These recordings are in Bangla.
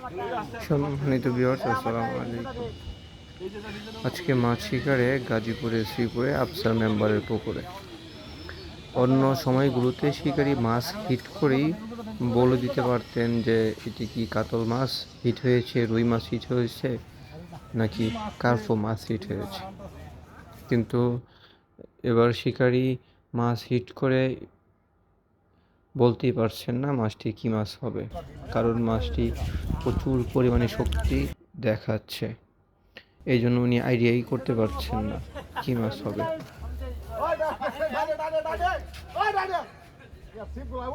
সম্মানিত ভিউয়ার্স, আসসালামু আলাইকুম। আজকে মাছ শিকারে গাজীপুরের শ্রীপুরে আফসার মেম্বারের পুকুরে। অন্য সময়গুলোতে শিকারি মাছ হিট করেই বলে দিতে পারতেন যে এটি কি কাতল মাছ হিট হয়েছে, রুই মাছ হিট হয়েছে, নাকি কার্পো মাছ হিট হয়েছে। কিন্তু এবার শিকারি মাছ হিট করে বলতেই পারছেন না মাছটি কী মাছ হবে, কারণ মাছটি প্রচুর পরিমাণে শক্তি দেখাচ্ছে। এই জন্য উনি আইডিয়াই করতে পারছেন না কী মাছ হবে।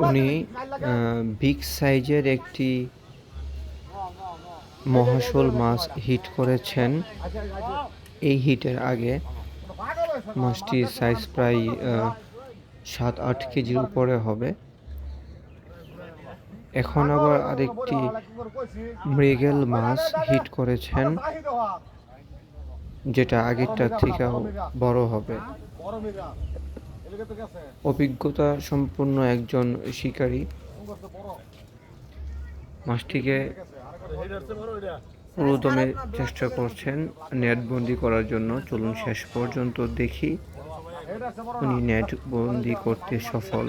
উনি বিগ সাইজের একটি মহাশোল মাছ হিট করেছেন। এই হিটের আগে মাছটির সাইজ প্রায় 7-8 কেজির উপরে হবে। এখন আবার আরেকটি মৃগেল মাছ হিট করেছেন, যেটা আগেরটার থেকেও বড় হবে। অভিজ্ঞতা সম্পন্ন একজন শিকারী মাছটিকে পুরোদমে চেষ্টা করছেন নেটবন্দি করার জন্য। চলুন শেষ পর্যন্ত দেখি উনি নেটবন্দি করতে সফল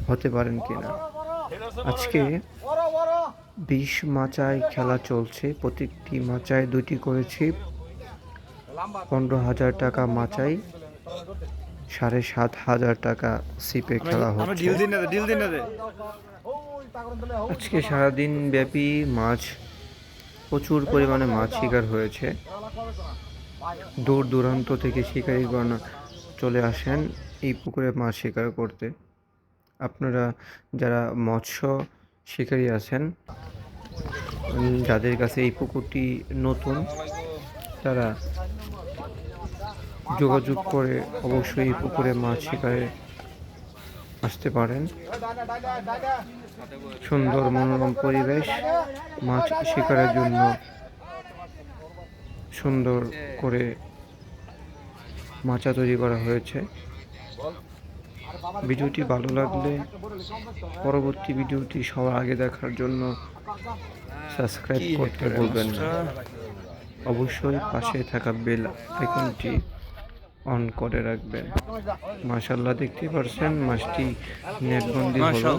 হতে পারেন কিনা। আজকে 20 মাচায় খেলা চলছে, প্রত্যেকটি মাচায় 2টি করেছি। 15,000 টাকা মাচায়, 7,500 টাকা সিপে খেলা হচ্ছে। আজকে সারাদিন ব্যাপী প্রচুর পরিমাণে মাছ শিকার হয়েছে। দূর দূরান্ত থেকে শিকারীগণ চলে আসেন এই পুকুরে মাছ শিকার করতে। আপনারা যারা মৎস্য শিকারী আছেন, যাদের কাছে এই পুকুরটি নতুন, তারা যোগাযোগ করে অবশ্যই এই পুকুরে মাছ শিকারে আসতে পারেন। সুন্দর মনোরম পরিবেশ, মাছ শিকারের জন্য সুন্দর করে মাচা তৈরি করা হয়েছে। ভিডিওটি ভালো লাগলে পরবর্তী ভিডিওটি সবার আগে দেখার জন্য সাবস্ক্রাইব করতে ভুলবেন না। অবশ্যই পাশে থাকা বেল আইকনটি অন করে রাখবেন। মাশাআল্লাহ, দেখতে পাচ্ছেন মাছটি নেটবন্দি হলো।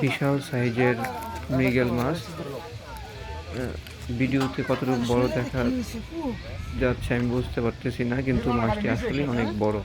বিশাল সাইজের মৃগেল মাছ। ভিডিওতে কতটুকু বড় দেখা যাচ্ছে আমি বুঝতে পারতেছি না, কিন্তু মাছটি আসলে অনেক বড়।